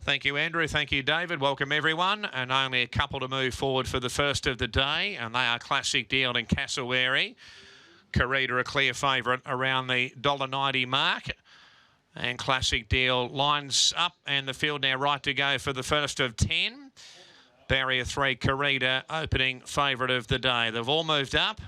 Thank you, Andrew. Thank you, David. Welcome, everyone. And only a couple to move forward for the first of the day, and they are Classic Deal and Cassowary. Carita a clear favourite around the $1.90 mark. And Classic Deal lines up, and the field now right to go for the first of 10. Barrier 3, Carita, opening favourite of the day. They've all moved up.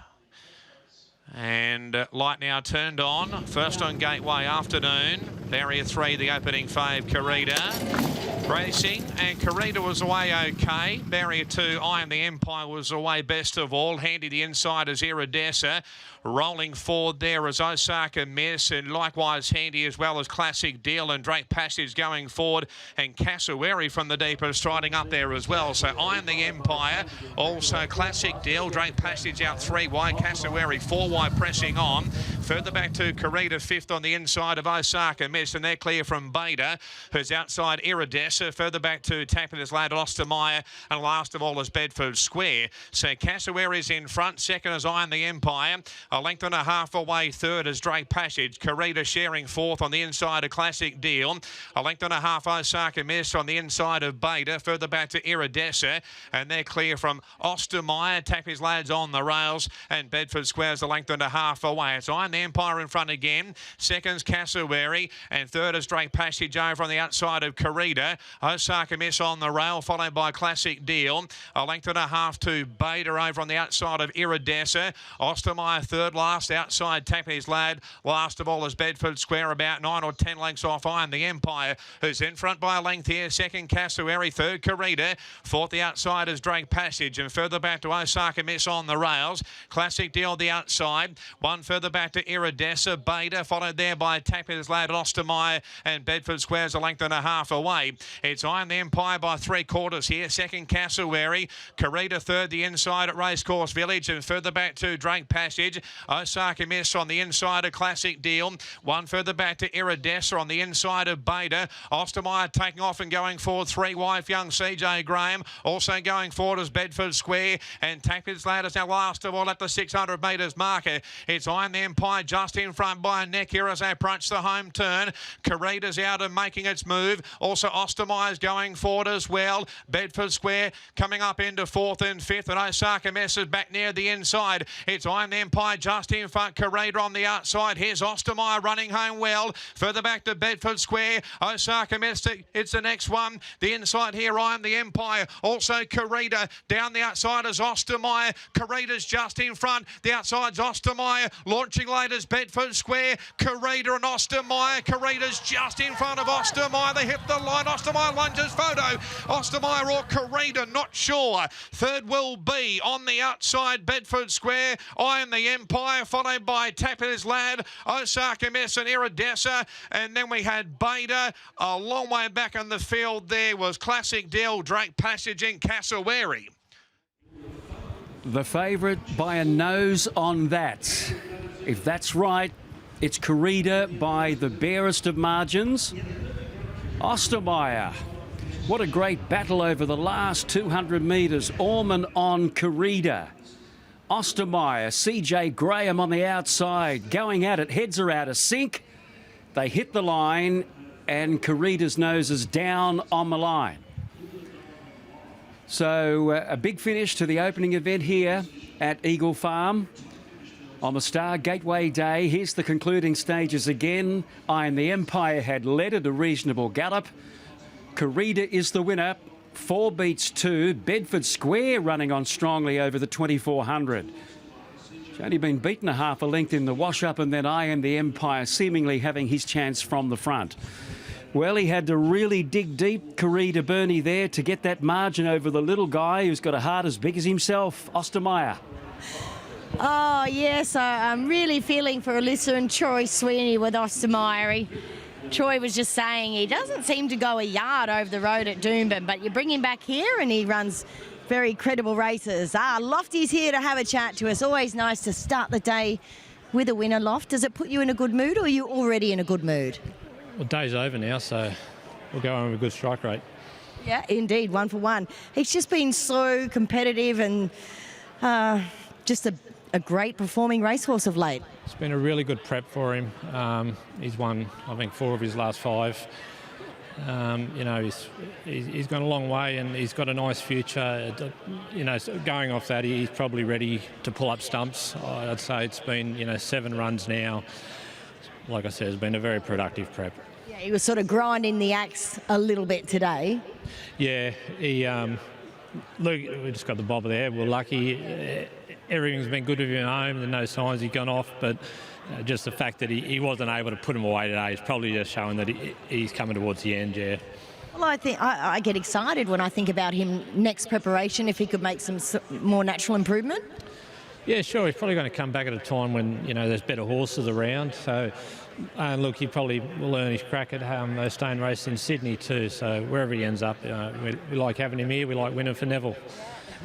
And light now turned on. First on Gateway Afternoon. Barrier 3, the opening fave, Carita. Racing, and Carita was away okay. Barrier 2, I Am the Empire, was away best of all. Handy the inside is Iridessa. Rolling forward there is Osaka Miss, and likewise handy as well as Classic Deal and Drake Passage going forward, and Cassowary from the deeper striding up there as well. So I Am the Empire, also Classic Deal, Drake Passage out 3 wide, Cassowary 4 wide pressing on. Further back to Carita, 5th on the inside of Osaka Miss, and they're clear from Beta, who's outside Iridessa. Further back to Tapping His Lad, Ostermeyer, and last of all is Bedford Square. So Cassowary's in front, second is I Am the Empire. A length and a half away, third is Drake Passage. Carita sharing fourth on the inside of Classic Deal. A length and a half, Osaka Miss on the inside of Beta. Further back to Iridessa, and they're clear from Ostermeyer. Tap His Lads on the rails, and Bedford Square's a length and a half away. It's I Am the Empire in front again. Second's Cassowary, and third is Drake Passage over on the outside of Carita. Osaka Miss on the rail, followed by Classic Deal. A length and a half to Beta over on the outside of Iridessa. Ostermeyer third last, outside Tapping His Lad. Last of all is Bedford Square, about 9 or 10 lengths off I Am the Empire, who's in front by a length here. Second Cassowary, third Carita. Fourth the outside is Drake Passage, and further back to Osaka Miss on the rails. Classic Deal the outside. One further back to Iridessa. Beta followed there by Tapping His Lad, Ostermeyer, and Bedford Square's a length and a half away. It's I Am the Empire by 3/4 here. Second Cassowary. Carita third the inside at Racecourse Village, and further back to Drake Passage. Osaka Miss on the inside of Classic Deal. One further back to Iridessa on the inside of Beta. Ostermeyer taking off and going forward 3 wide, young CJ Graham. Also going forward is Bedford Square, and Tapping His Lad is now last of all at the 600 metres marker. It's I Am the Empire just in front by a neck here as they approach the home turn. Carita's out and making its move. Also Ostermeyer's going forward as well. Bedford Square coming up into 4th and 5th, and Osaka Miss is back near the inside. It's I Am the Empire just in front. Carita on the outside. Here's Ostermeyer running home well. Further back to Bedford Square. Osaka Miss, it's the next one. The inside here, I Am the Empire. Also Carita. Down the outside is Ostermeyer. Carita's just in front. The outside's Ostermeyer. Launching late is Bedford Square. Carita and Ostermeyer. Carita's just in front of Ostermeyer. They hit the line. Ostermeyer lunges photo. Ostermeyer or Carita, not sure. Third will be on the outside, Bedford Square. I Am the Empire, followed by Tapping His Lad, Osaka Miss and Iridessa. And then we had Beta. A long way back on the field there was Classic Deal, Drake Passage and Cassowary. The favourite by a nose on that. If that's right, it's Carita by the barest of margins. Ostermeyer. What a great battle over the last 200 metres. Orman on Carita. Ostermeyer, CJ Graham on the outside, going at it, heads are out of sync. They hit the line, and Carita's nose is down on the line. So a big finish to the opening event here at Eagle Farm on the Star Gateway Day. Here's the concluding stages again. I Am the Empire had led at a reasonable gallop. Carita is the winner. 4 beats 2. Bedford Square running on strongly over the 2400. She's only been beaten a half a length in the wash-up, and then I Am the Empire seemingly having his chance from the front. Well, he had to really dig deep, Carita Bernie, there to get that margin over the little guy who's got a heart as big as himself, Ostermeyer. Oh, yes, I'm really feeling for Alyssa and Troy Sweeney with Ostermeyer. Troy was just saying he doesn't seem to go a yard over the road at Doomben, but you bring him back here and he runs very credible races. Lofty's here to have a chat to us. Always nice to start the day with a winner, Loft. Does it put you in a good mood, or are you already in a good mood? Well, day's over now, so we'll go on with a good strike rate. Yeah, indeed, 1 for 1. He's just been so competitive and just a great performing racehorse of late. It's been a really good prep for him. He's won, I think, 4 of his last 5. You know, he's gone a long way and he's got a nice future. You know, so going off that, he's probably ready to pull up stumps. I'd say it's been, you know, 7 runs now. Like I said, it's been a very productive prep. Yeah, he was sort of grinding the axe a little bit today. Yeah, Luke, we just got the bobber there. We're lucky. Everything's been good with him at home. There's no signs he's gone off, but just the fact that he wasn't able to put him away today is probably just showing that he's coming towards the end, yeah. Well, I think I get excited when I think about him next preparation, if he could make some more natural improvement. Yeah, sure. He's probably going to come back at a time when, you know, there's better horses around. So, look, he probably will earn his crack at the Stone Race in Sydney too. So wherever he ends up, we like having him here. We like winning for Neville.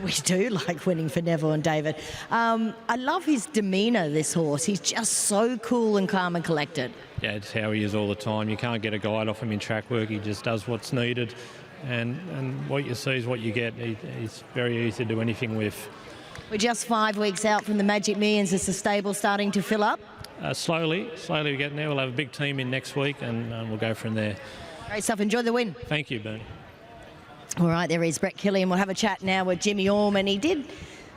We do like winning for Neville and David. I love his demeanour, this horse. He's just so cool and calm and collected. Yeah, it's how he is all the time. You can't get a guide off him in track work. He just does what's needed. And what you see is what you get. He's very easy to do anything with. We're just 5 weeks out from the Magic Millions. Is the stable starting to fill up? Slowly we're getting there. We'll have a big team in next week and we'll go from there. Great stuff. Enjoy the win. Thank you, Ben. All right, there is Brett Killian. We'll have a chat now with Jimmy Orman. He did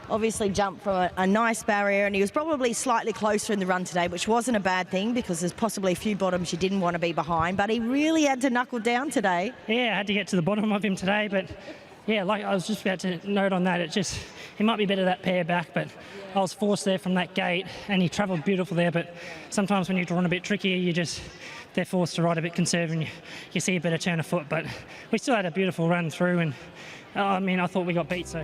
obviously jump from a nice barrier, and he was probably slightly closer in the run today, which wasn't a bad thing because there's possibly a few bottoms you didn't want to be behind, but he really had to knuckle down today. Yeah, I had to get to the bottom of him today, but yeah, like I was just about to note on that, he might be better that pair back, but I was forced there from that gate, and he travelled beautiful there, but sometimes when you run a bit trickier, they're forced to ride a bit conservative and you see a better turn of foot, but we still had a beautiful run through, and I thought we got beat, so.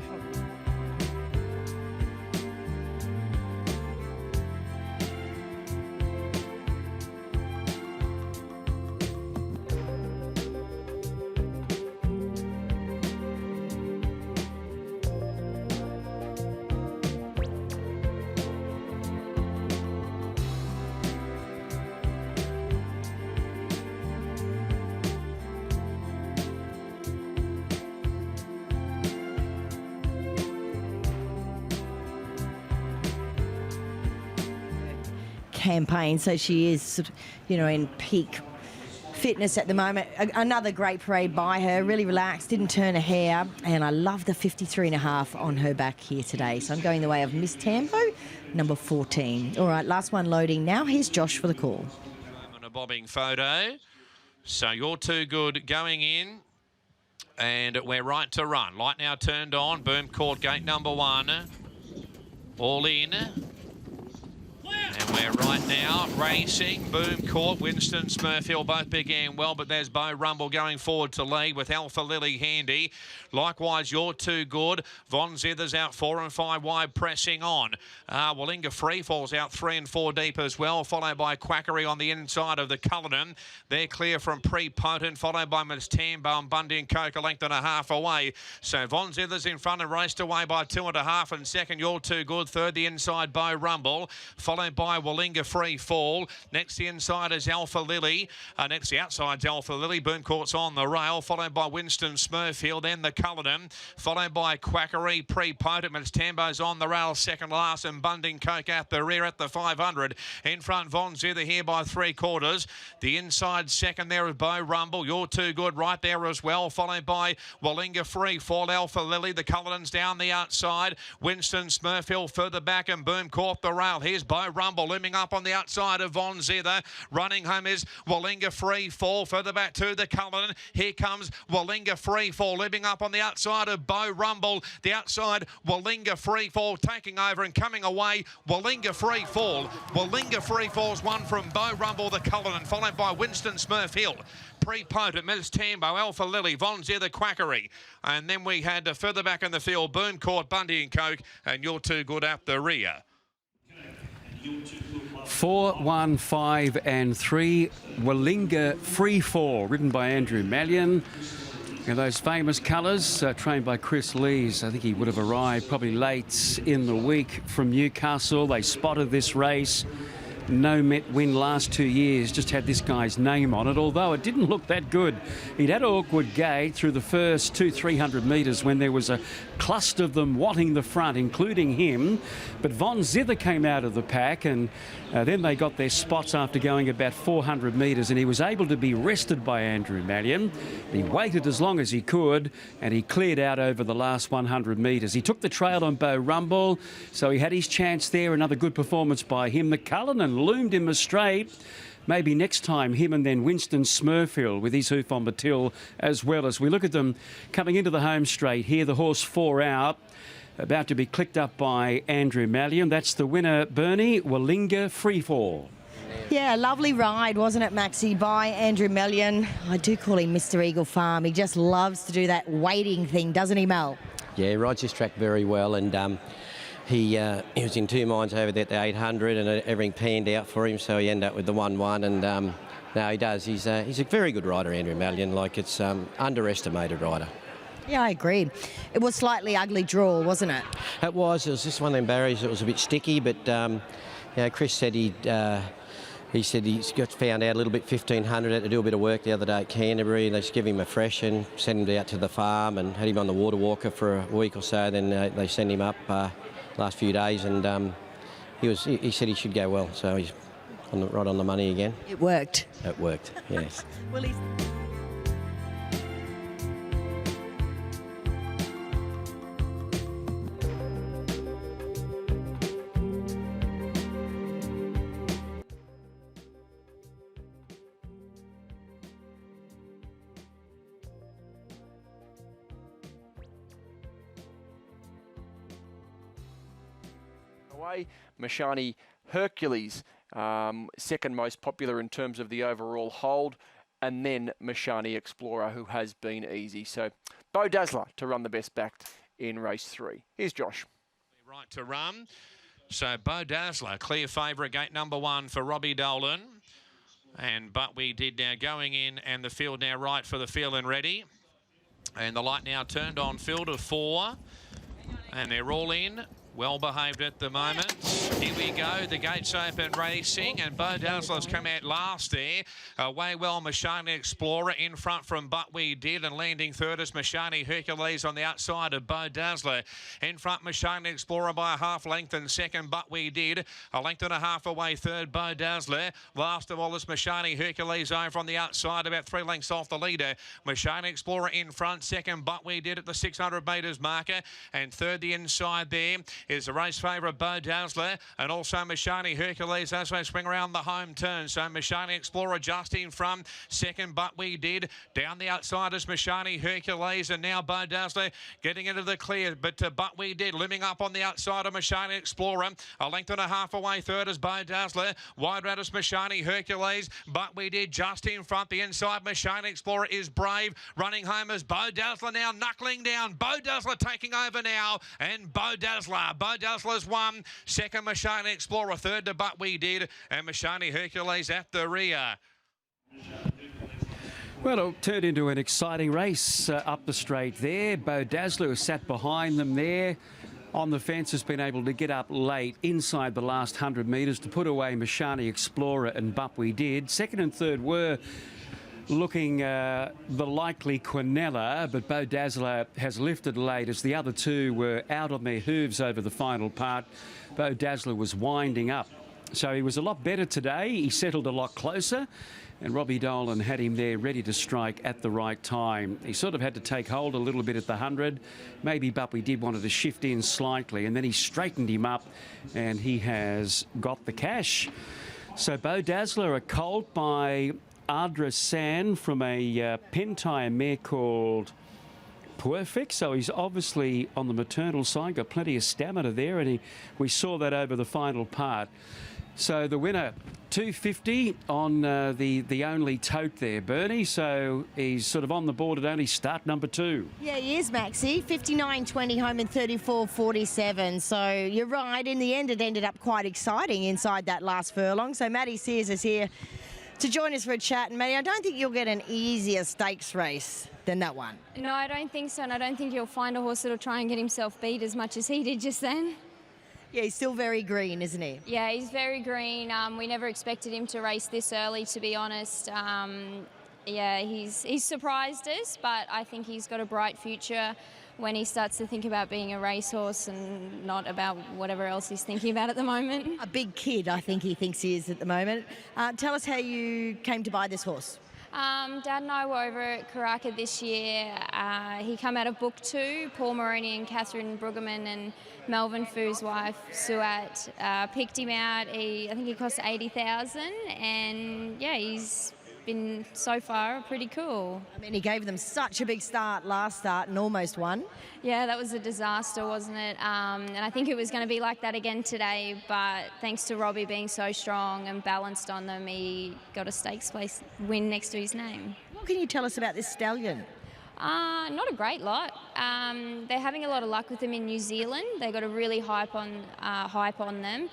Campaign, so she is, in peak fitness at the moment. Another great parade by her, really relaxed, didn't turn a hair, and I love the 53.5 on her back here today. So I'm going the way of Miss Tambo, number 14. All right, last one loading now. Here's Josh for the call. A bobbing photo. So you're too good going in. And we're right to run. Light now turned on. Boom Court gate number 1. All in. And we're right now racing. Boom Court, Winston Smurfhill both began well, but there's Beau Rumble going forward to lead with Alpha Lily handy. Likewise, You're Too Good. Von Zithers out 4 and 5 wide, pressing on. Wallinga Free falls out 3 and 4 deep as well, followed by Quackery on the inside of the Cullinan. They're clear from Pre-Potent, followed by Miss Tambo and Bundy and Coke a length and a half away. So Von Zithers in front and raced away by 2.5, and second, You're Too Good. Third, the inside Beau Rumble, followed by Wallinga Free Fall. Next, the inside is Alpha Lily. Next, the outside's Alpha Lily. Boom Court's on the rail, followed by Winston Smurfhill. Then the Cullinan, followed by Quackery, Pre-Potent. Miss Tambo's on the rail, second last, and Bunding Coke at the rear at the 500. In front, Von Zither here by 3/4. The inside second there is Beau Rumble. You're Too Good right there as well, followed by Wallinga Free Fall, Alpha Lily. The Cullinan's down the outside. Winston Smurfhill further back, and Boom Court the rail. Here's Beau Rumble looming up on the outside of Von Zither. Running home is Wallinga Free Fall, further back to the Cullinan. Here comes Wallinga Free Fall, looming up on the outside of Beau Rumble. The outside, Wallinga Free Fall taking over and coming away. Wallinga Free Fall. Wallinga Free Fall's one from Beau Rumble, the Cullinan, followed by Winston Smurfhill. Pre-Potent, Miss Tambo, Alpha Lily, Von Zither, Quackery. And then we had further back in the field, Boom Court, Bundy and Coke, and You're Too Good at the rear. 4, 1, 5 and 3. Wallinga Free Fall, ridden by Andrew Mallion. And those famous colours, trained by Chris Lees. I think he would have arrived probably late in the week from Newcastle. They spotted this race no Met win last 2 years just had this guy's name on it, although it didn't look that good. He'd had an awkward gate through the first 200-300 metres when there was a cluster of them wanting the front, including him. But Von Zither came out of the pack, and then they got their spots after going about 400 metres, and he was able to be rested by Andrew Mallyon. He waited as long as he could, and he cleared out over the last 100 metres. He took the trail on Beau Rumble, so he had his chance there. Another good performance by him. The Cullinan loomed him a straight. Maybe next time him and then Winston Smurfield with his hoof on the till as well. As we look at them coming into the home straight here, the horse 4 Out, about to be clicked up by Andrew Mallyon. That's the winner, Bernie, Wallinga Freefall. Yeah, lovely ride, wasn't it, Maxie, by Andrew Mallyon. I do call him Mr. Eagle Farm. He just loves to do that waiting thing, doesn't he, Mel? Yeah, he rides this track very well, and he was in two minds over there at the 800, and everything panned out for him, so he ended up with the 1-1, and now he does. He's a very good rider, Andrew Mallyon. Like, it's underestimated rider. Yeah, I agree. It was slightly ugly draw, wasn't it? It was just one of them barriers that was a bit sticky, but Chris said he said he's got found out a little bit 1500, had to do a bit of work the other day at Canterbury, and they just give him a fresh and send him out to the farm and had him on the water walker for a week or so. Then they send him up last few days, and he said he should go well, so he's right on the money again. It worked. It worked, yes. Well, he's... away. Mashani Hercules, second most popular in terms of the overall hold, and then Mashani Explorer, who has been easy. So Beau Dazzler to run the best backed in race 3. Here's Josh. Right to run. So Beau Dazzler, clear favourite, gate number 1 for Robbie Dolan. But we did now going in, and the field now right for the field and ready. And the light now turned on field of 4. And they're all in. Well behaved at the moment. Here we go. The gates open racing, and Beau Dazzler's come out last there. Away well, Mashani Explorer in front from But We Did, and landing third is Mashani Hercules on the outside of Beau Dazzler. In front, Mashani Explorer by a half length, and second, But We Did. A length and a half away, third, Beau Dazzler. Last of all is Mashani Hercules over on the outside, about 3 lengths off the leader. Mashani Explorer in front, second, But We Did at the 600 metres marker, and third, the inside there is the race favourite Beau Dazzler, and also Mashani Hercules as they swing around the home turn. So Mashani Explorer just in front, second But We Did. Down the outside is Mashani Hercules, and now Beau Dazzler getting into the clear, but But We Did looming up on the outside of Mashani Explorer. A length and a half away, third is Beau Dazzler. Wide right is Mashani Hercules. But We Did just in front. The inside Mashani Explorer is brave. Running home is Beau Dazzler now knuckling down. Beau Dazzler taking over now, and Beau Dazzler's won. Second, Mashani Explorer. Third to But We Did, and Mashani Hercules at the rear. Well, it turned into an exciting race up the straight there. Beau Dazzler, who sat behind them there on the fence, has been able to get up late inside the last 100 metres to put away Mashani Explorer and But We Did. Second and third were looking the likely Quinella, but Beau Dazzler has lifted late as the other two were out on their hooves over the final part. Beau Dazzler was winding up, so he was a lot better today. He settled a lot closer, and Robbie Dolan had him there ready to strike at the right time. He sort of had to take hold a little bit at the 100. Maybe But We Did wanted to shift in slightly, and then he straightened him up, and he has got the cash. So Beau Dazzler, a colt by Ardra San from a Pentyre mare called Perfect. So he's obviously on the maternal side, got plenty of stamina there, and we saw that over the final part. So the winner, 250 on the only tote there, Bernie. So he's sort of on the board at only start number 2. Yeah, he is, Maxie. 59.20 home and 34.47. So you're right. In the end, it ended up quite exciting inside that last furlong. So Matty Sears is here to join us for a chat. And Matty, I don't think you'll get an easier stakes race than that one. No, I don't think so, and I don't think you'll find a horse that'll try and get himself beat as much as he did just then. Yeah, he's still very green, isn't he? Yeah, he's very green. We never expected him to race this early, to be honest. Yeah, he's surprised us, but I think he's got a bright future when he starts to think about being a racehorse and not about whatever else he's thinking about at the moment. A big kid, I think he thinks he is at the moment. Tell us how you came to buy this horse. Dad and I were over at Karaka this year. He came out of book 2. Paul Moroney and Catherine Brueggemann and Melvin Fu's wife, Suat, picked him out. I think he cost $80,000, and yeah, he's been so far pretty cool. I mean, he gave them such a big start last start and almost won. Yeah, that was a disaster, wasn't it? And I think it was going to be like that again today, but thanks to Robbie being so strong and balanced on them, he got a stakes place win next to his name. What can you tell us about this stallion? Not a great lot. They're having a lot of luck with them in New Zealand. They got a really hype on them.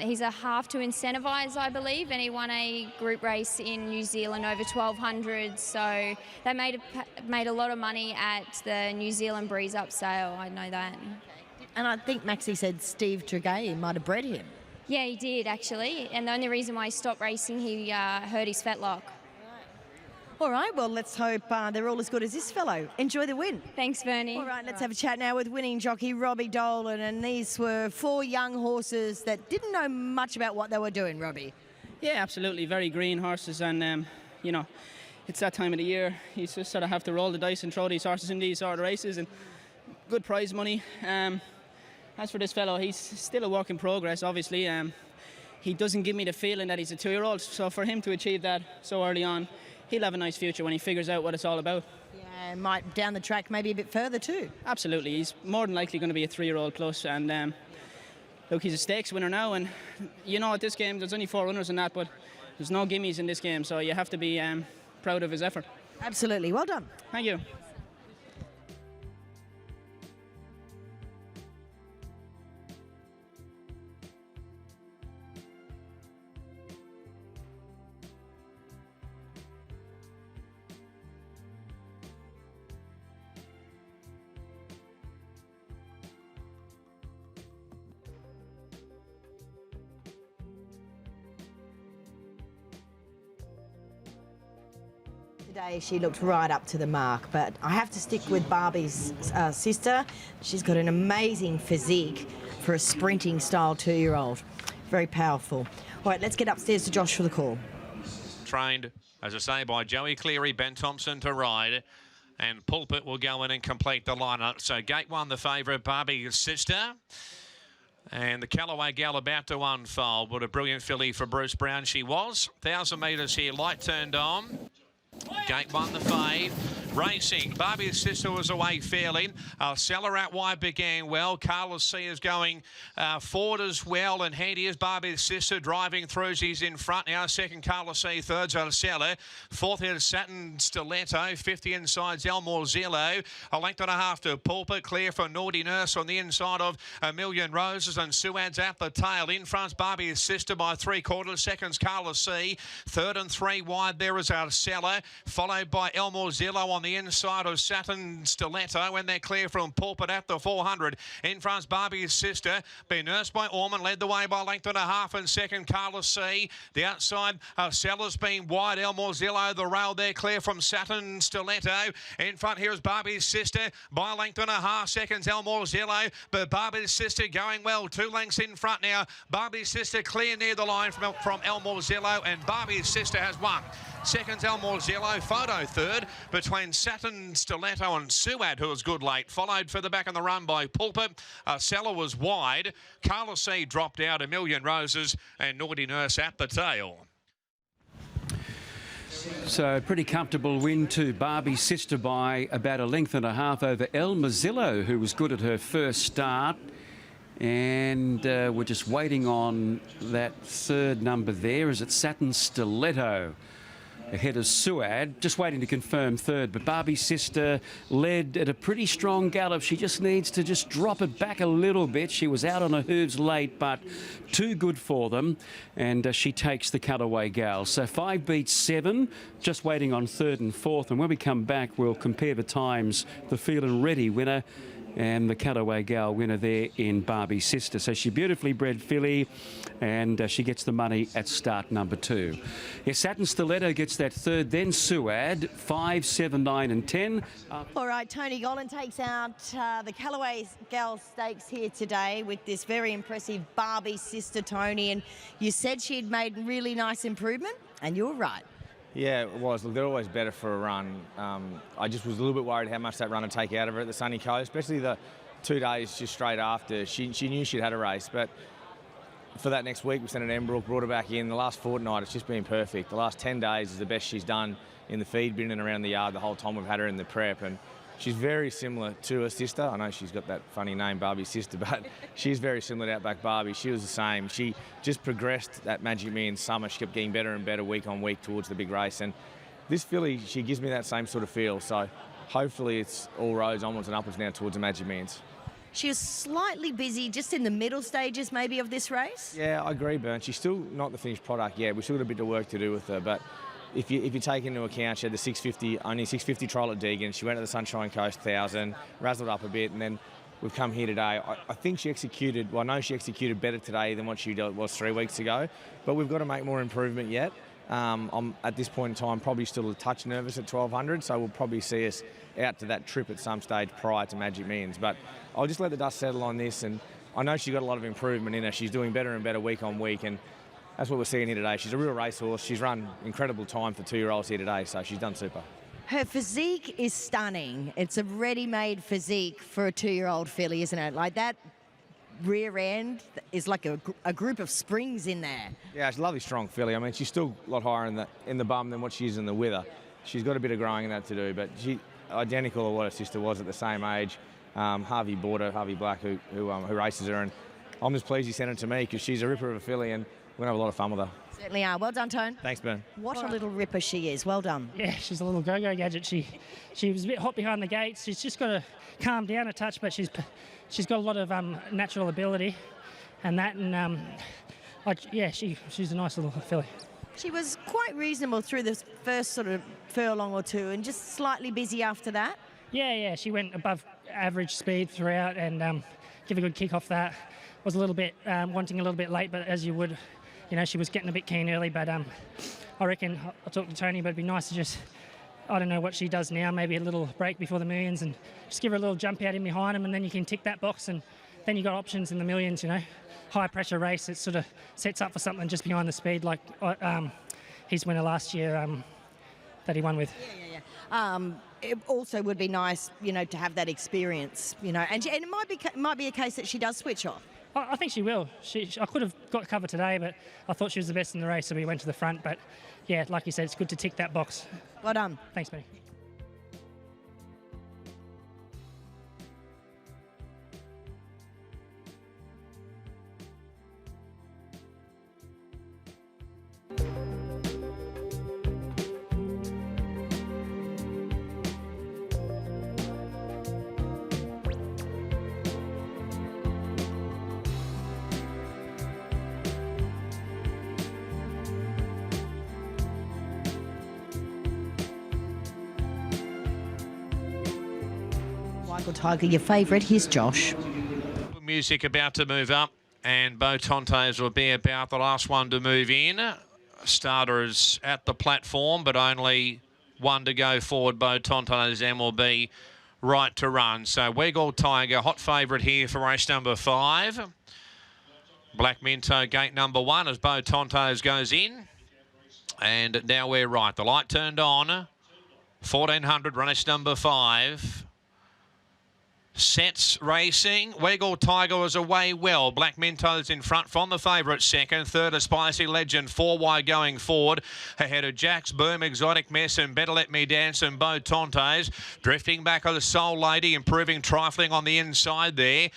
He's a half to incentivise, I believe, and he won a group race in New Zealand over 1200. So they made a lot of money at the New Zealand Breeze Up sale. I know that. And I think Maxie said Steve Tregay might have bred him. Yeah, he did actually. And the only reason why he stopped racing, he hurt his fetlock. All right, well, let's hope they're all as good as this fellow. Enjoy the win. Thanks, Bernie. All right, let's have a chat now with winning jockey Robbie Dolan. And these were 4 young horses that didn't know much about what they were doing, Robbie. Yeah, absolutely. Very green horses. And, you know, it's that time of the year. You just sort of have to roll the dice and throw these horses in these sort of races. And good prize money. As for this fellow, he's still a work in progress, obviously. He doesn't give me the feeling that he's a 2-year-old. So for him to achieve that so early on, he'll have a nice future when he figures out what it's all about. Yeah, might down the track maybe a bit further too. Absolutely. He's more than likely going to be a 3-year-old plus. And look, he's a stakes winner now. And you know, at this game, there's only 4 runners in that, but there's no gimmies in this game. So you have to be proud of his effort. Absolutely. Well done. Thank you. Today she looked right up to the mark, but I have to stick with Barbie's sister. She's got an amazing physique for a sprinting style 2-year-old. Very powerful. All right, let's get upstairs to Josh for the call. Trained, as I say, by Joey Cleary, Ben Thompson to ride. And Pulpit will go in and complete the lineup. So Gate 1, the favourite, Barbie's sister. And the Callaway Gal about to unfold. What a brilliant filly for Bruce Brown she was. 1,000 metres here, light turned on. Gate 1, the fade. Racing. Barbie's sister was away fairly. Seller out wide began well. Carlos C is going forward as well. And handy is Barbie's sister driving through. She's in front now. Second, Carlos C. Third's Seller. Fourth here is Satin Stiletto. 50 inside's Elmore Zillow. A length and a half to Pulpit. Clear for Naughty Nurse on the inside of A Million Roses. And Suad's at the tail. In front's Barbie's sister by 3/4. Seconds, Carlos C. Third and 3 wide there is Seller. Followed by Elmore Zillow on the inside of Satin Stiletto, when they're clear from Pulpit at the 400. In front's Barbie's sister, being nursed by Ormond, led the way by a length and a half, and second, Carlos C. The outside, Sellers being wide, Elmore Zillow, the rail there, clear from Satin Stiletto. In front here is Barbie's sister, by a length and a half, seconds, Elmore Zillow, but Barbie's sister going well, 2 lengths in front now. Barbie's sister clear near the line from Elmore Zillow, and Barbie's sister has won. Seconds, Elmore Zillow, photo third between Satin Stiletto and Suad, who was good late. Followed further back on the run by Pulpit. Seller was wide. Carlos C dropped out, A Million Roses, and Naughty Nurse at the tail. So pretty comfortable win to Barbie's sister by about a length and a half over El Mazzillo, who was good at her first start. And we're just waiting on that third number there. Is it Satin Stiletto? Ahead of Suad, just waiting to confirm third. But Barbie's sister led at a pretty strong gallop. She just needs to just drop it back a little bit. She was out on her hooves late, but too good for them. And she takes the Cutaway Gal. So 5 beats 7, just waiting on third and fourth. And when we come back, we'll compare the times. The Feel and Ready winner And the Callaway Gal winner there in Barbie's Sister. So she beautifully bred filly, and she gets the money at start number 2. Yeah, Satin Stiletto gets that third, then Suad, 5, 7, 9 and 10. All right, Tony Gollan takes out the Callaway Gal Stakes here today with this very impressive Barbie's Sister, Tony. And you said she'd made really nice improvement, and you're right. Yeah, it was. Look, they're always better for a run. I just was a little bit worried how much that run would take out of her at the Sunny Coast, especially the 2 days just straight after. She knew she'd had a race, but for that next week, we sent an Embrook, brought her back in. The last fortnight, it's just been perfect. The last 10 days is the best she's done in the feed, been in and around the yard the whole time we've had her in the prep. And she's very similar to her sister. I know she's got that funny name, Barbie's Sister, but she's very similar to Outback Barbie. She was the same. She just progressed that Magic Millions summer. She kept getting better and better week on week towards the big race. And this filly, she gives me that same sort of feel. So hopefully it's all roads onwards and upwards now towards the Magic Millions. She was slightly busy just in the middle stages maybe of this race. Yeah, I agree, Bern. She's still not the finished product yet. We've still got a bit of work to do with her, but if you take into account she had the 650, only 650 trial at Deagon, she went to the Sunshine Coast 1000, razzled up a bit, and then we've come here today. I think she executed, well, I know she executed better today than what she was 3 weeks ago, but we've got to make more improvement yet. I'm, at this point in time, probably still a touch nervous at 1200, so we'll probably see us out to that trip at some stage prior to Magic Millions. But I'll just let the dust settle on this, and I know she's got a lot of improvement in her. She's doing better and better week on week, and that's what we're seeing here today. She's a real racehorse. She's run incredible time for 2-year-olds here today, so she's done super. Her physique is stunning. It's a ready-made physique for a 2-year-old filly, isn't it? Like that rear end is like a group of springs in there. Yeah, she's a lovely, strong filly. I mean, she's still a lot higher in the bum than what she is in the wither. She's got a bit of growing in that to do, but she identical to what her sister was at the same age. Harvey bought her, Harvey Black, who races her, and I'm just pleased he sent it to me because she's a ripper of a filly, and we're going to have a lot of fun with her. Certainly are. Well done, Tone. Thanks, Ben. What a little ripper she is. Well done. Yeah, she's a little go-go gadget. She was a bit hot behind the gates. She's just got to calm down a touch, but she's got a lot of natural ability, and that, and she's a nice little filly. She was quite reasonable through the first sort of furlong or two, and just slightly busy after that. Yeah, she went above average speed throughout, and give a good kick off that. Was a little bit wanting a little bit late, but as you would. You know, she was getting a bit keen early, but I reckon I'll talk to Tony, but it'd be nice to just, I don't know what she does now, maybe a little break before the Millions and just give her a little jump out in behind him, and then you can tick that box, and then you got options in the Millions, you know. High pressure race, it sort of sets up for something just behind the speed like his winner last year that he won with. Yeah. It also would be nice, you know, to have that experience, you know, and it might be a case that she does switch off. I think she will. I could have got cover today, but I thought she was the best in the race, so we went to the front. But, yeah, like you said, it's good to tick that box. Well done. Thanks, Benny. Michael Tiger, your favourite. Here's Josh. Music about to move up, and Beau Tontes will be about the last one to move in. Starters at the platform, but only one to go forward. Beau Tontes and will be right to run. So Wiggle Tiger, hot favourite here for race number 5. Black Minto, gate number 1 as Beau Tontes goes in. And now we're right. The light turned on. 1400, race number 5. Sets racing. Wiggle Tiger was away well. Black Minto's in front from the favourite second. Third, a Spicy Legend. 4 wide going forward. Ahead of Jack's Boom, Exotic Mess, and Better Let Me Dance, and Beau Tontes. Drifting back of the Soul Lady, improving, trifling on the inside there.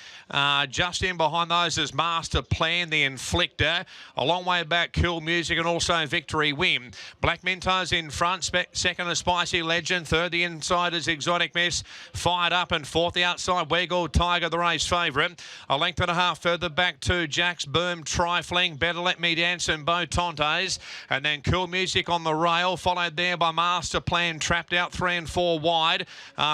Just in behind those is Master Plan, the Inflictor. A long way back, Cool Music, and also Victory Win. Black Minto's in front. Second, a Spicy Legend. Third, the inside is Exotic Mess. Fired up, and fourth, the outside outside. Weggle Tiger, the race favourite. A length and a half further back to Jack's Boom, Trifling, Better Let Me Dance and Beau Tontes. And then Cool Music on the rail, followed there by Master Plan, trapped out 3 and 4 wide.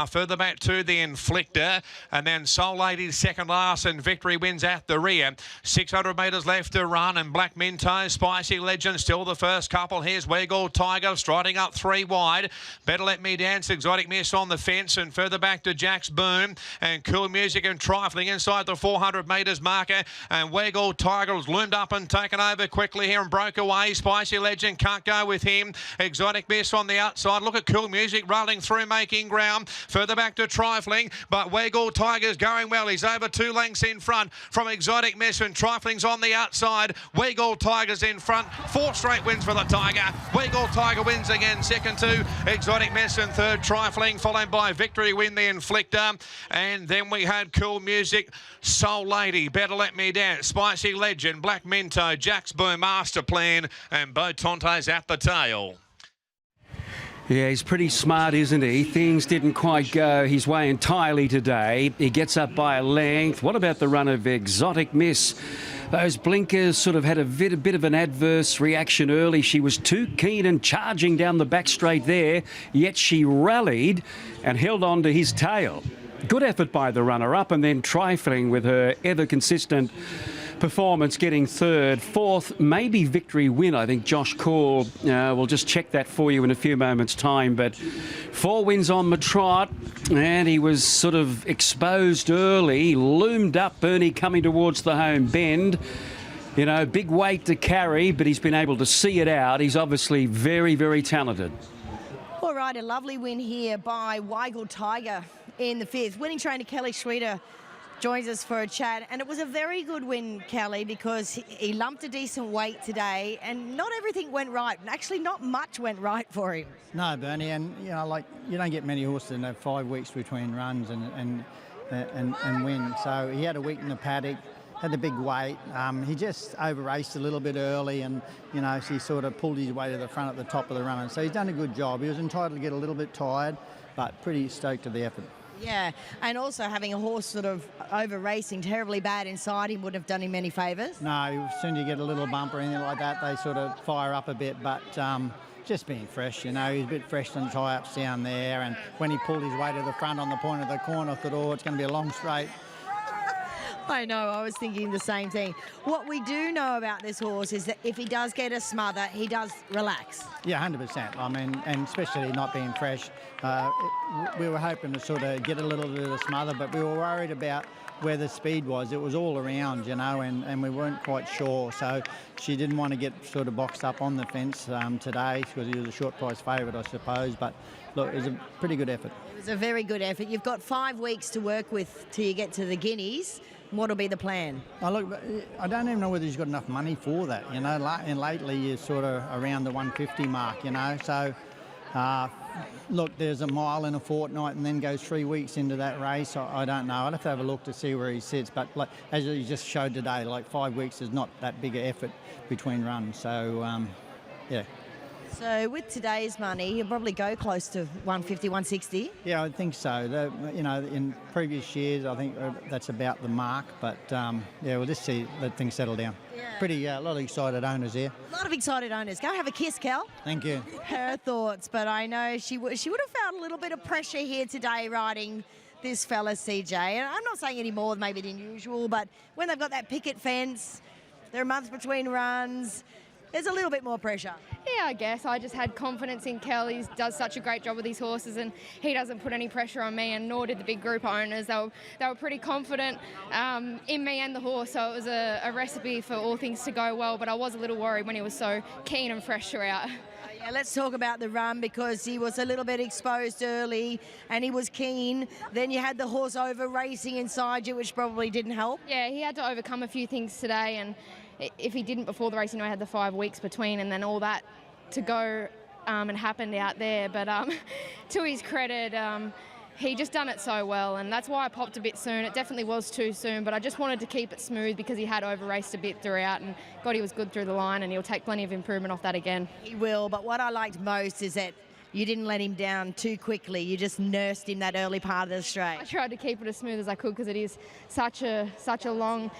Further back to the Inflictor. And then Soul Lady second last, and Victory Wins at the rear. 600 metres left to run, and Black Minto, Spicy Legend still the first couple. Here's Weggle Tiger striding up 3 wide. Better Let Me Dance, Exotic Miss on the fence, and further back to Jack's Boom and Cool Music and Trifling inside the 400 metres marker. And Weggle Tiger's loomed up and taken over quickly here and broke away. Spicy Legend can't go with him. Exotic Miss on the outside. Look at Cool Music rolling through, making ground. Further back to Trifling, but Weggle Tiger's going well. He's over 2 lengths in front from Exotic Miss, and Trifling's on the outside. Weggle Tiger's in front. 4 straight wins for the Tiger. Weggle Tiger wins again. Second to Exotic Miss, and third Trifling, followed by Victory Win the Inflictor. And then we had Cool Music, Soul Lady, Better Let Me Dance, Spicy Legend, Black Minto, Jack's Boom, Master Plan, and Beau Tontes at the tail. Yeah, he's pretty smart, isn't he? Things didn't quite go his way entirely today. He gets up by a length. What about the run of Exotic Miss? Those blinkers sort of had a bit of an adverse reaction early. She was too keen and charging down the back straight there, yet she rallied and held on to his tail. Good effort by the runner-up, and then Trifling with her ever-consistent performance getting third. Fourth, maybe Victory Win. I think Josh Call will just check that for you in a few moments' time. But 4 wins on the trot, and he was sort of exposed early. Loomed up, Bernie coming towards the home bend. You know, big weight to carry, but he's been able to see it out. He's obviously very, very talented. All right, a lovely win here by Weggle Tiger in the 5th. Winning trainer Kelly Schweida joins us for a chat, and it was a very good win, Kelly, because he lumped a decent weight today, and not everything went right. Actually, not much went right for him. No, Bernie, and you know, like, you don't get many horses in 5 weeks between runs and win. So he had a week in the paddock, had the big weight. He just over-raced a little bit early, and you know, so he sort of pulled his way to the front at the top of the run. So he's done a good job. He was entitled to get a little bit tired, but pretty stoked at the effort. Yeah, and also having a horse sort of over-racing terribly bad inside him wouldn't have done him any favours. No, as soon as you get a little bump or anything like that, they sort of fire up a bit, but just being fresh, you know, he's a bit fresh on tie-ups down there, and when he pulled his way to the front on the point of the corner, I thought, oh, it's going to be a long straight. I know, I was thinking the same thing. What we do know about this horse is that if he does get a smother, he does relax. Yeah, 100%. I mean, and especially not being fresh. We were hoping to sort of get a little bit of a smother, but we were worried about where the speed was. It was all around, you know, and we weren't quite sure. So she didn't want to get sort of boxed up on the fence today because he was a short price favourite, I suppose. But look, it was a pretty good effort. It was a very good effort. You've got 5 weeks to work with till you get to the Guineas. What'll be the plan? Oh, look, I don't even know whether he's got enough money for that, you know, and lately you're sort of around the 150 mark, you know, so look, there's a mile in a fortnight and then goes 3 weeks into that race. I don't know. I'd have to have a look to see where he sits, but like, as he just showed today, like 5 weeks is not that big an effort between runs, so yeah. So with today's money, you'll probably go close to 150, 160. Yeah, I think so. You know, in previous years, I think that's about the mark. But yeah, we'll just let things settle down. Yeah. Pretty, a lot of excited owners here. A lot of excited owners. Go have a kiss, Kel. Thank you. Her thoughts, but I know she would have felt a little bit of pressure here today riding this fella, CJ. And I'm not saying any more maybe than usual, but when they've got that picket fence, there are months between runs, there's a little bit more pressure. Yeah, I guess. I just had confidence in Kel. He does such a great job with these horses, and he doesn't put any pressure on me, and nor did the big group owners. They were pretty confident in me and the horse, so it was a recipe for all things to go well, but I was a little worried when he was so keen and fresh throughout. Yeah, let's talk about the run, because he was a little bit exposed early and he was keen. Then you had the horse over racing inside you, which probably didn't help. Yeah, he had to overcome a few things today, and if he didn't before the race, you know, I had the 5 weeks between, and then all that to go and happened out there. But to his credit, he just done it so well, and that's why I popped a bit soon. It definitely was too soon, but I just wanted to keep it smooth because he had over-raced a bit throughout, and God, he was good through the line, and he'll take plenty of improvement off that again. He will, but what I liked most is that you didn't let him down too quickly. You just nursed him that early part of the straight. I tried to keep it as smooth as I could because it is such a long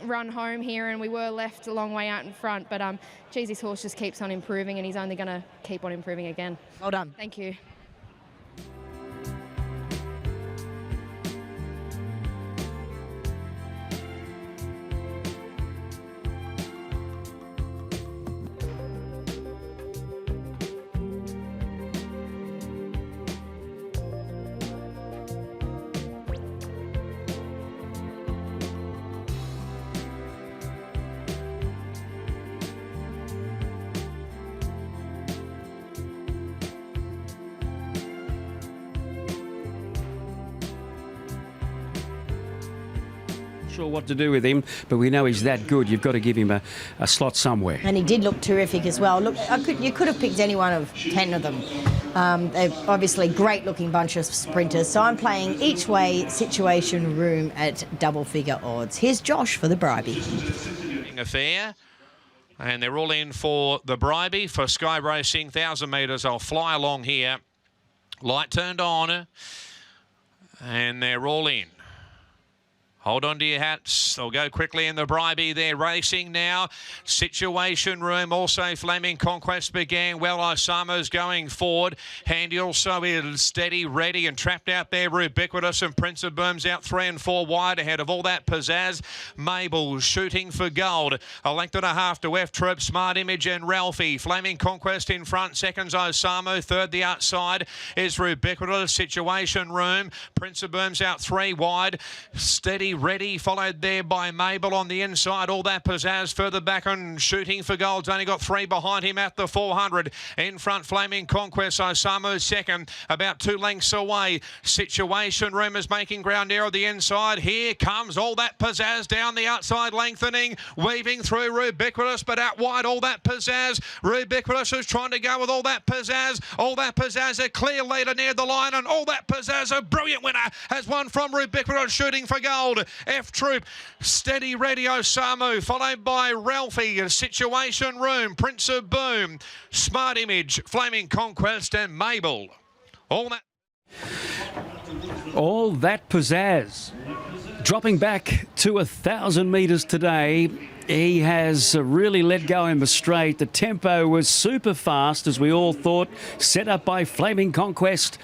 run home here, and we were left a long way out in front. But geez, this horse just keeps on improving, and he's only going to keep on improving again. Well done. Thank you. Sure what to do with him, but we know he's that good. You've got to give him a slot somewhere. And he did look terrific as well. Look, you could have picked any one of 10 of them. They're obviously great-looking bunch of sprinters. So I'm playing each way Situation Room at double-figure odds. Here's Josh for the Bribie. Affair. And they're all in for the Bribie for Sky Racing. 1,000 metres. I'll fly along here. Light turned on. And they're all in. Hold on to your hats. They'll go quickly in the Bribie. They're racing now. Situation Room. Also Flaming Conquest began well. Osama's going forward. Handy also is steady, ready and trapped out there. Ubiquitous and Prince of Boom's out 3 and 4 wide ahead of all that pizzazz. Mabel shooting for gold. A length and a half to F Troop, Smart Image and Ralphie. Flaming Conquest in front. Seconds Osamo. Third the outside is Ubiquitous. Situation Room. Prince of Boom's out 3 wide. Steady, ready, followed there by Mabel on the inside. All that pizzazz further back and shooting for gold's only got 3 behind him at the 400. In front, Flaming Conquest. Osamu second, about 2 lengths away. Situation Room is making ground near the inside. Here comes all that pizzazz down the outside, lengthening, weaving through Ubiquitous, but out wide, all that pizzazz. Ubiquitous is trying to go with all that pizzazz. All that pizzazz, a clear leader near the line, and all that pizzazz, a brilliant winner, has won from Ubiquitous, shooting for gold. F Troop, steady, ready, Osamu, followed by Ralphie, Situation Room, Prince of Boom, Smart Image, Flaming Conquest and Mabel. All that pizzazz. Dropping back to 1,000 metres today. He has really let go in the straight. The tempo was super fast, as we all thought, set up by Flaming Conquest.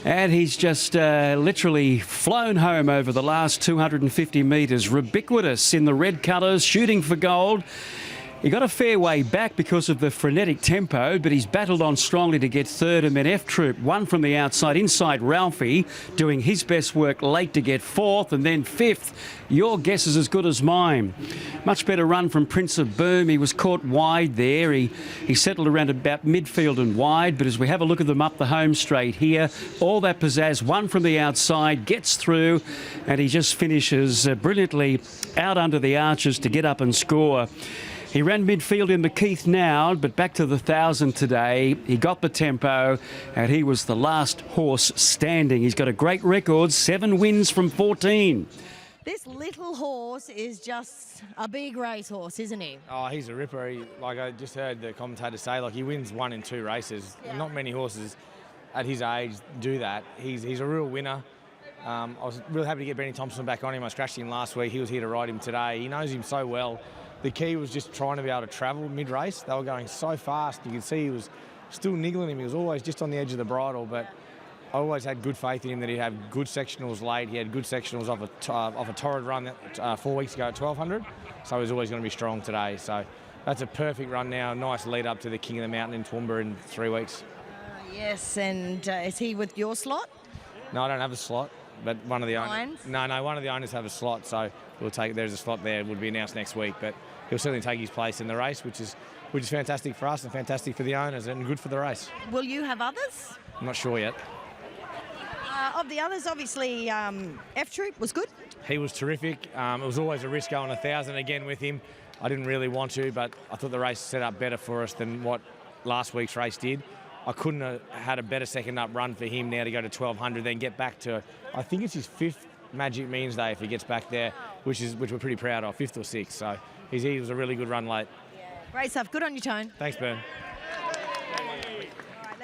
And he's just literally flown home over the last 250 metres. Ubiquitous in the red colours, shooting for gold. He got a fair way back because of the frenetic tempo, but he's battled on strongly to get third, and then F Troop won from the outside, inside Ralphie, doing his best work late to get fourth, and then fifth. Your guess is as good as mine. Much better run from Prince of Boom. He was caught wide there. He settled around about midfield and wide, but as we have a look at them up the home straight here, all that pizzazz, one from the outside, gets through, and he just finishes brilliantly out under the arches to get up and score. He ran midfield in the Keith now, but back to the 1,000 today. He got the tempo, and he was the last horse standing. He's got a great record, 7 wins from 14. This little horse is just a big racehorse, isn't he? Oh, he's a ripper. Like I just heard the commentator say, like he wins 1 in 2 races. Yeah. Not many horses at his age do that. He's a real winner. I was really happy to get Benny Thompson back on him. I scratched him last week. He was here to ride him today. He knows him so well. The key was just trying to be able to travel mid-race. They were going so fast. You could see he was still niggling him. He was always just on the edge of the bridle, but I always had good faith in him that he'd have good sectionals late. He had good sectionals off a torrid run 4 weeks ago at 1,200, so he was always going to be strong today. So that's a perfect run now. Nice lead up to the King of the Mountain in Toowoomba in 3 weeks. Yes, and is he with your slot? No, I don't have a slot, but one of the owners. No, one of the owners have a slot, so we'll take. There's a slot there. It would be announced next week, but he'll certainly take his place in the race, which is fantastic for us and fantastic for the owners and good for the race. Will you have others? I'm not sure yet. Of the others, obviously, F Troop was good. He was terrific. It was always a risk going 1,000 again with him. I didn't really want to, but I thought the race set up better for us than what last week's race did. I couldn't have had a better second up run for him now to go to 1,200, then get back to, I think it's his 5th Magic Means Day if he gets back there, which we're pretty proud of, 5th or 6th. So he was a really good run late. Great stuff. Good on you, Tone. Thanks, Bern.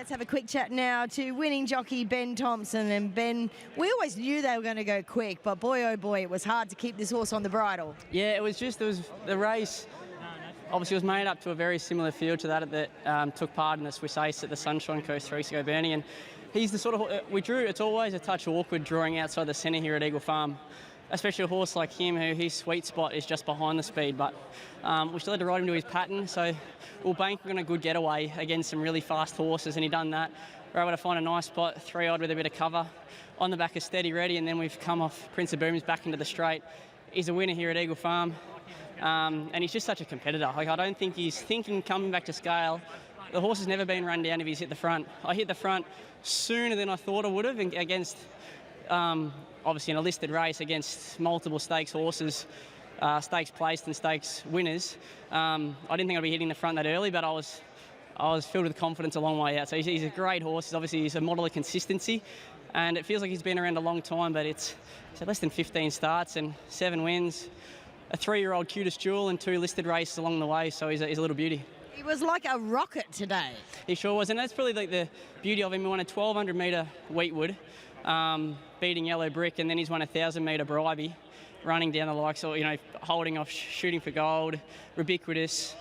Let's have a quick chat now to winning jockey Ben Thompson. And Ben, we always knew they were going to go quick, but boy, oh boy, it was hard to keep this horse on the bridle. Yeah, it was the race. Obviously, was made up to a very similar field to that took part in the Swiss Ace at the Sunshine Coast 3 weeks ago, Bernie. And he's the sort of we drew. It's always a touch awkward drawing outside the centre here at Eagle Farm, especially a horse like him, who his sweet spot is just behind the speed. But we still had to ride him to his pattern, so we'll bank on a good getaway against some really fast horses, and he done that. We're able to find a nice spot, 3-odd with a bit of cover, on the back of Steady Ready, and then we've come off Prince of Booms back into the straight. He's a winner here at Eagle Farm, and he's just such a competitor. Like, I don't think he's thinking coming back to scale. The horse has never been run down if he's hit the front. I hit the front sooner than I thought I would have against, obviously in a listed race against multiple stakes horses, stakes placed and stakes winners. I didn't think I'd be hitting the front that early, but I was filled with confidence a long way out. So he's a great horse. He's a model of consistency, and it feels like he's been around a long time, but it's less than 15 starts and 7 wins, a 3-year-old cutest jewel and 2 listed races along the way. So he's a little beauty. He was like a rocket today. He sure was, and that's probably like the beauty of him. He won a 1,200 metre Wheatwood, beating Yellow Brick, and then he's won a 1,000-metre Bribey, running down the likes of, holding off Shooting for Gold, Ubiquitous,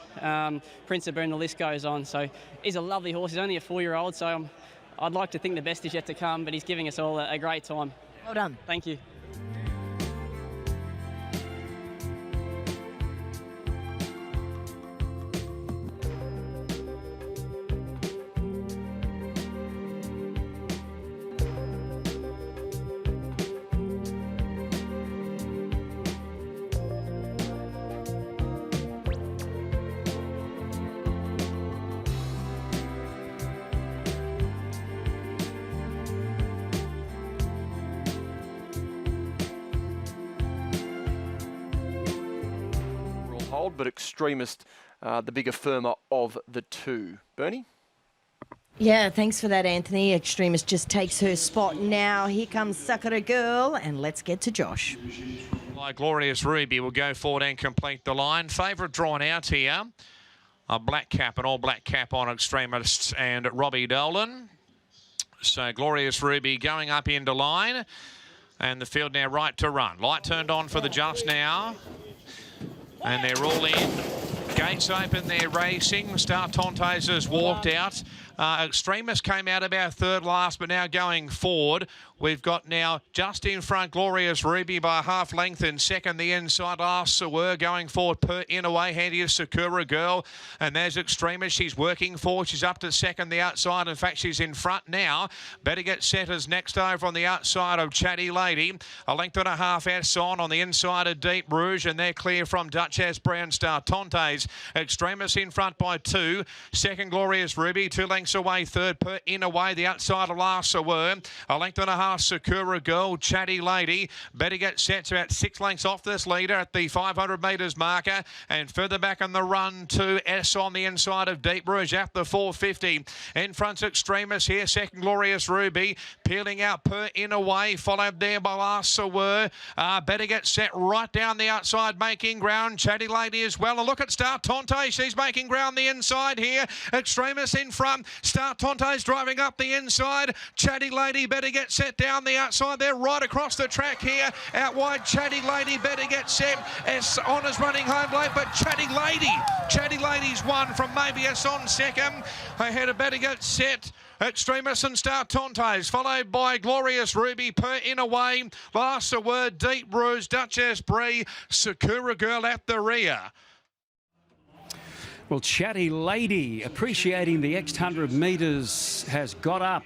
Prince of Boom, the list goes on. So he's a lovely horse. He's only a 4-year-old, so I'd like to think the best is yet to come, but he's giving us all a great time. Well done. Thank you. But Extremist, the bigger firmer of the two. Bernie? Yeah, thanks for that, Anthony. Extremist just takes her spot now. Here comes Sakura Girl, and let's get to Josh. Like Glorious Ruby will go forward and complete the line. Favourite drawn out here. A black cap, an all black cap on Extremist and Robbie Dolan. So Glorious Ruby going up into line. And the field now right to run. Light turned on for the just now. And they're all in. Gates open, they're racing. Star Tontes has walked out. Extremist came out about third last, but now going forward. We've got now just in front Glorious Ruby by a half length, and second the inside last Sawir going forward in away. Handy is Sakura Girl, and there's Extremist. She's working forward. She's up to second the outside. In fact, she's in front now. Better Get Set is next over on the outside of Chatty Lady. A length and a half S on the inside of Deep Rouge, and they're clear from Duchess Brown Star Tontes. Extremist in front by 2. Second Glorious Ruby, 2 lengths away. Third in away the outside of last Sawir. A length and a half Sakura Girl, Chatty Lady. Better Get Set's about 6 lengths off this leader at the 500 metres marker, and further back on the run to S on the inside of Deep Rouge at the 450. In front's Extremist here, second Glorious Ruby, peeling out in away, followed there by last Sawir. Better Get Set right down the outside, making ground. Chatty Lady as well. A look at Star Tonte, she's making ground the inside here. Extremist in front, Star Tonte's driving up the inside. Chatty Lady, Better Get Set down the outside. They're right across the track here. Out wide, Chatty Lady, Better Get Set. S on is running home late, but Chatty Lady's won from maybe S on second. Ahead of Better Get Set. Extremist and Star Tontes, followed by Glorious Ruby, in away. Last a word, Deep Rouge, Duchess Bree, Sakura Girl at the rear. Well, Chatty Lady, appreciating the next 100 metres, has got up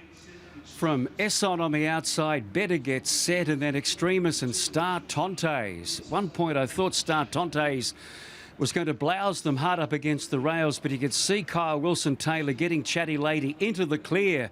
from Esson on the outside. Better Get Set, and then Extremist and Star Tontes. At one point I thought Star Tontes was going to blouse them hard up against the rails, but you could see Kyle Wilson-Taylor getting Chatty Lady into the clear.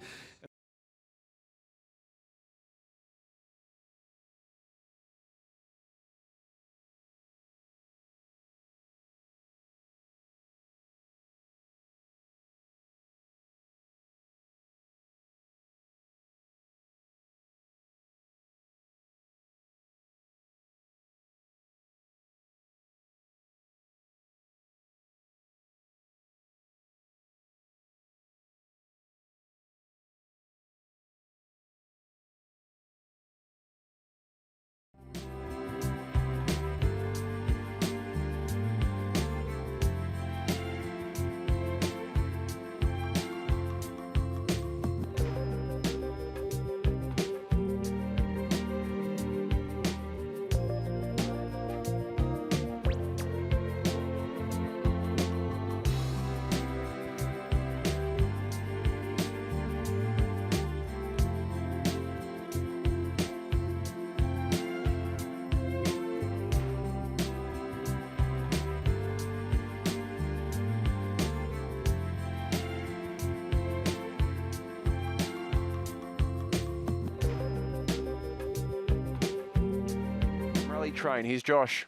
Rally train. Here's Josh.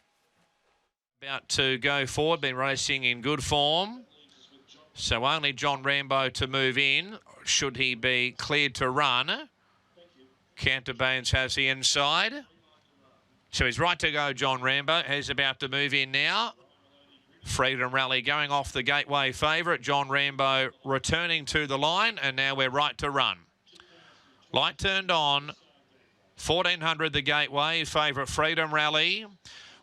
About to go forward, been racing in good form. So only John Rambo to move in, should he be cleared to run. Canterbanes has the inside. So he's right to go, John Rambo. He's about to move in now. Freedom Rally going off the Gateway favourite. John Rambo returning to the line, and now we're right to run. Light turned on. 1400 the Gateway, favourite Freedom Rally.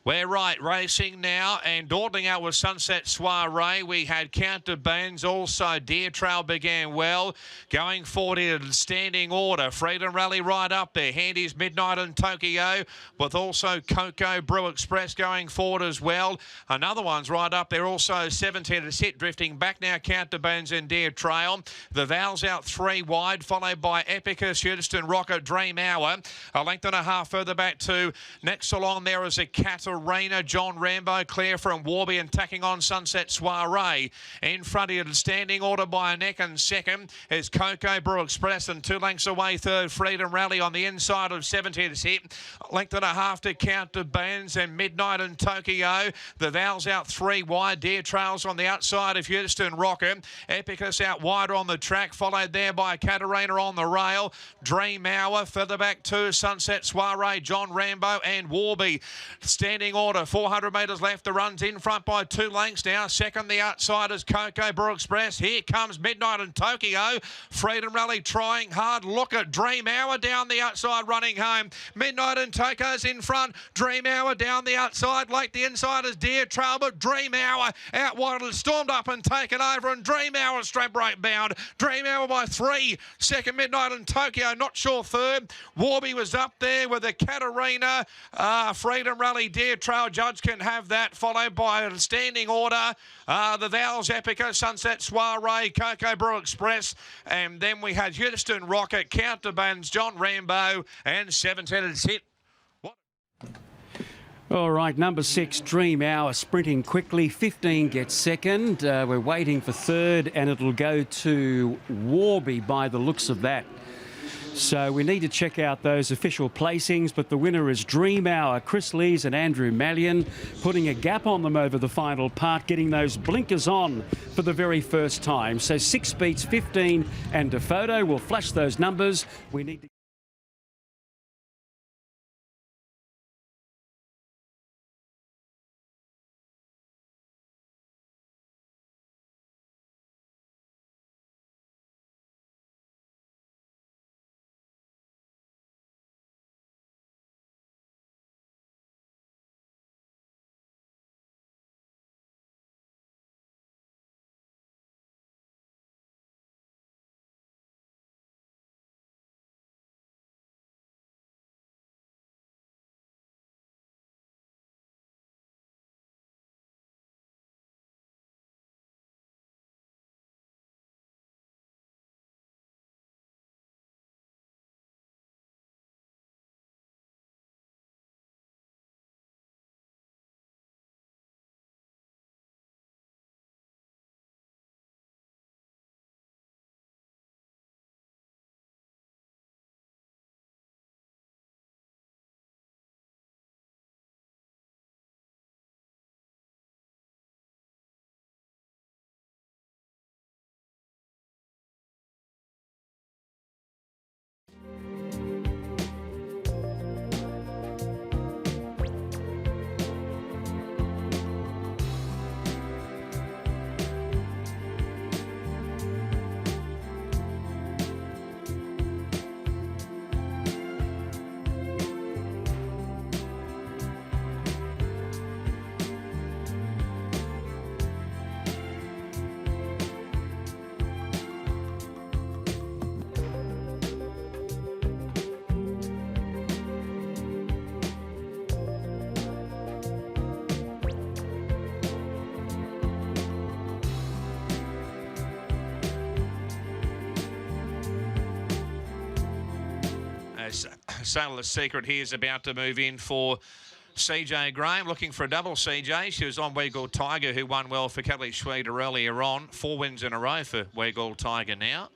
We're right, racing now, and dawdling out with Sunset Soiree. We had Counterbands, also Deer Trail began well. Going forward in standing order, Freedom Rally right up there. Handy's Midnight and Tokyo, with also Coco Brew Express going forward as well. Another one's right up there, also 17 to sit, drifting back now, Counterbands and Deer Trail. The Vals out 3 wide, followed by Epicus, Houston Rocket, Dream Hour. A length and a half further back to next along there is a Catarina. John Rambo clear from Warby and tacking on Sunset Soiree. In front of you, standing order by a neck, and second is Coco Brew Express, and 2 lengths away third Freedom Rally on the inside of 70 to sit. Length and a half to Counterbands and Midnight and Tokyo. The Vals out 3 wide. Deer Trails on the outside of Houston Rocket. Epicus out wider on the track, followed there by Catarina on the rail. Dream Hour further back to Sunset Soiree, John Rambo and Warby. Standing order, 400 metres left. The run's in front by 2 lengths now. Second, the outside is Coco Brew Express. Here comes Midnight and Tokyo. Freedom Rally trying hard. Look at Dream Hour down the outside running home. Midnight and Tokyo's in front. Dream Hour down the outside. Like the inside is Deer Trail, but Dream Hour out wide has stormed up and taken over, and Dream Hour straight break bound. Dream Hour by 3. Second, Midnight and Tokyo, not sure third. Warby was up there with the Catarina. Freedom Rally, Deer Trail, judge can have that, followed by a standing order. The Vals, Epica, Sunset Soiree, Coco Brew Express, and then we had Houston Rocket, Counterbands, John Rambo, and 17 sit. All right, number 6, Dream Hour, sprinting quickly. 15 gets second. We're waiting for third, and it'll go to Warby by the looks of that. So we need to check out those official placings, but the winner is Dream Hour. Chris Lees and Andrew Mallion putting a gap on them over the final part, getting those blinkers on for the very first time. So 6 beats 15, and Defoto will flash those numbers. We need to... Sailorless Secret here is about to move in for CJ Graham, looking for a double CJ. She was on Weagle Tiger, who won well for Kelly Schweder earlier on. 4 wins in a row for Weagle Tiger now.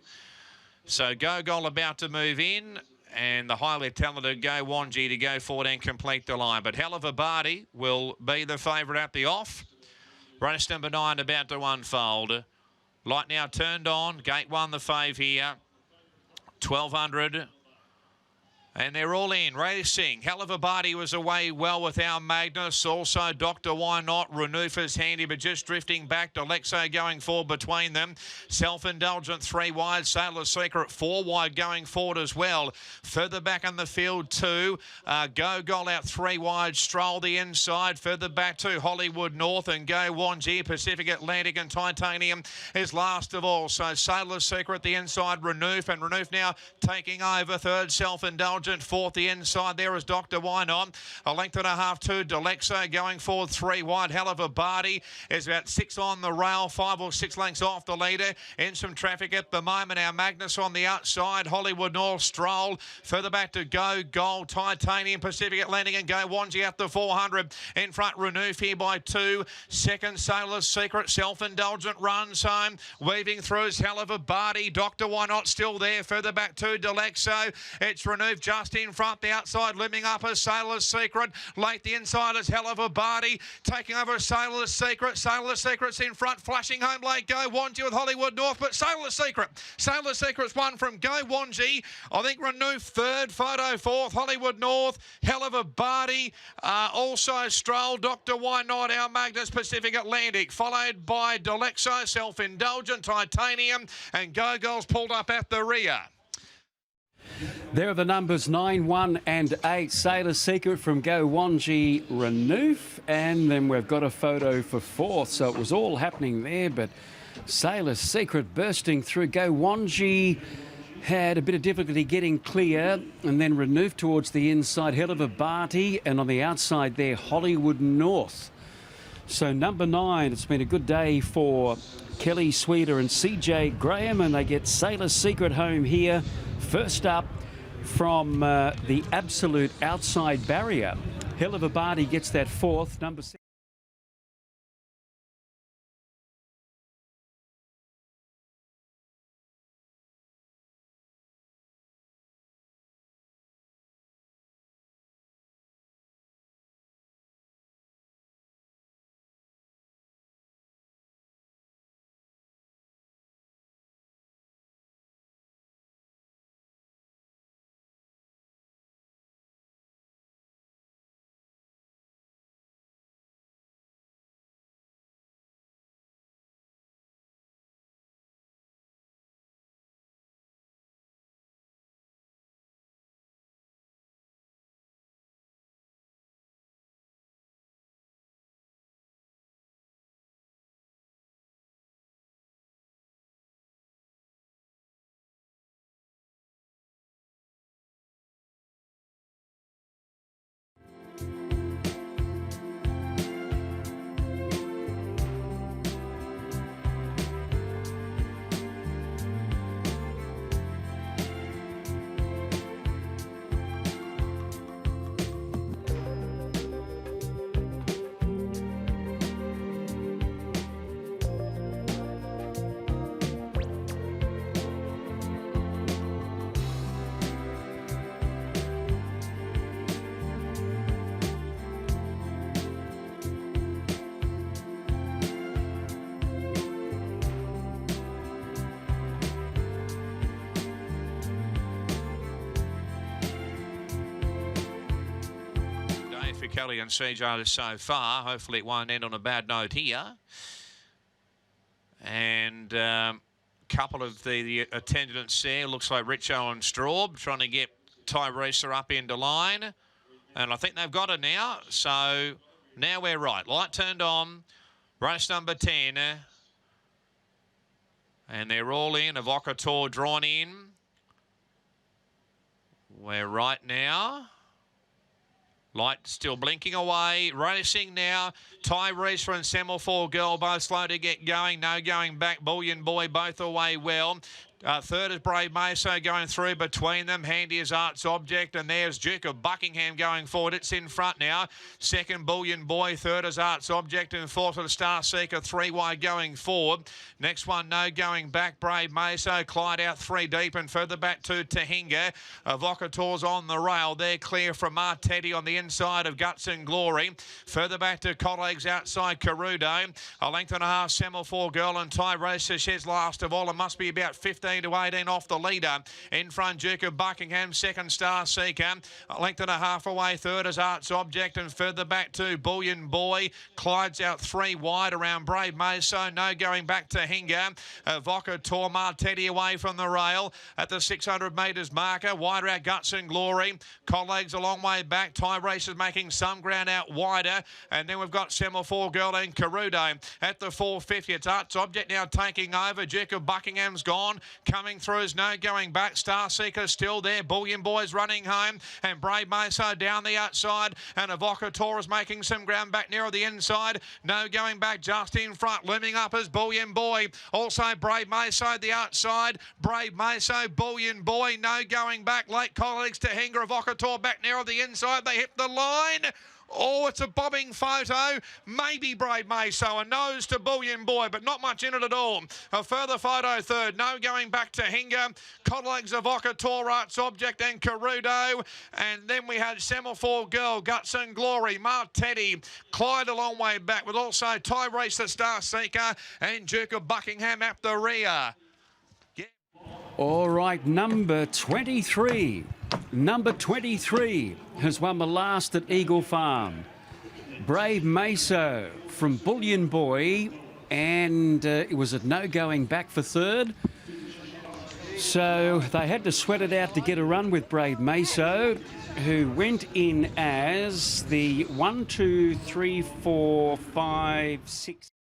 So Gogol about to move in, and the highly talented Go Wanji to go forward and complete the line. But Hell of a Barty will be the favourite at the off. Race number 9 about to unfold. Light now turned on. Gate 1 the fave here. 1200. And they're all in, racing. Hell of a Barty was away well with our Magnus. Also, Dr. Why Not. Renufa's handy, but just drifting back. Delexo going forward between them. Self-Indulgent 3 wide. Sailor's Secret 4 wide going forward as well. Further back in the field, 2. Go Gol out 3 wide. Stroll the inside. Further back to Hollywood North and Go Wanji. Pacific Atlantic and Titanium is last of all. So Sailor's Secret the inside. Renoof, and Renoof now taking over. Third, Self-Indulgent. Fourth, the inside there is Dr. Why Not. A length and a half to Delexo going forward 3 wide. Hell of a Barty is about 6 on the rail, 5 or 6 lengths off the leader. In some traffic at the moment. Our Magnus on the outside. Hollywood North Stroll. Further back to Go Gold, Titanium, Pacific Atlantic and Go Wanji at the 400. In front, Renoof here by 2. Second, Sailor's Secret. Self-Indulgent runs home. Weaving through is Hell of a Barty. Dr. Why Not still there. Further back to Delexo. It's Renoof just in front, the outside looming up as Sailor's Secret. Late the inside is Hell of a Barty. Taking over Sailor's Secret. Sailor's Secret's in front, flashing home late. Go Wanji with Hollywood North, but Sailor's Secret. Sailor's Secret's won from Go Wanji. I think Renoof third, Photo fourth, Hollywood North, Hell of a Barty. Also Stroll, Dr. Why Not, our Magnus, Pacific Atlantic. Followed by Delexo, Self-Indulgent, Titanium, and Go Gol's pulled up at the rear. There are the numbers 9, 1 and 8. Sailor's Secret from Go Wanji, Renoof. And then we've got a photo for fourth. So it was all happening there, but Sailor's Secret bursting through. Go Wanji had a bit of difficulty getting clear. And then Renoof towards the inside. Hell of a Barty. And on the outside there, Hollywood North. So number 9, it's been a good day for Kelly Sweeter and CJ Graham. And they get Sailor's Secret home here. First up from the absolute outside barrier. Hell of a Barty gets that fourth. Number 6. Kelly and CJ so far. Hopefully it won't end on a bad note here. And couple of the attendants there. Looks like Richo and Straub trying to get Tyresa up into line. And I think they've got her now. So now we're right. Light turned on. Race number 10. And they're all in. Evocator drawn in. We're right now. Light still blinking away. Racing now. Tyresa and Semaphore Girl both slow to get going. No going back. Bullion Boy both away well. Third is Brave Meso going through between them. Handy as Arts Object, and there's Duke of Buckingham going forward. It's in front now. Second, Bullion Boy. Third is Arts Object, and fourth is Star Seeker. 3 wide going forward. Next one, no going back. Brave Meso. Clyde out 3 deep, and further back to Tahinga. Vocator's on the rail. They're clear from Martetti on the inside of Guts and Glory. Further back to colleagues outside Carudo. A length and a half, Semaphore Girl and Ty Sanchez last of all. It must be about 15 to 18 off the leader. In front, Duke of Buckingham, second Star Seeker. A length and a half away, third is Arts Object, and further back to Bullion Boy. Clyde's out 3 wide around Brave Meso. No going back to Hinga. Vocator, Martetti away from the rail at the 600 metres marker. Wider out Guts and Glory. Colleagues a long way back. Ty Race is making some ground out wider. And then we've got Semaphore Girl and Carudo at the 450. It's Arts Object now taking over. Duke of Buckingham's gone. Coming through is no going back. Star Seeker still there. Bullion Boy's running home. And Brave Meso down the outside. And Vocator is making some ground back nearer the inside. No going back just in front. Looming up is Bullion Boy. Also Brave Meso the outside. Brave Meso, Bullion Boy. No going back. Late colleagues to Hinga. Vocator back nearer the inside. They hit the line. Oh, it's a bobbing photo. Maybe Brave Meso, a nose to Bullion Boy, but not much in it at all. A further photo third. No going back to Hinga. Colleagues of Vocator, Arts Object and Carudo. And then we had Semaphore Girl, Guts and Glory, Martetti, Clyde a long way back, with also Ty Race the Star Seeker and Duke of Buckingham at the rear. All right, number 23. Number 23 has won the last at Eagle Farm. Brave Meso from Bullion Boy, and it was a no going back for third. So they had to sweat it out to get a run with Brave Meso, who went in as the 1, 2, 3, 4, 5, 6.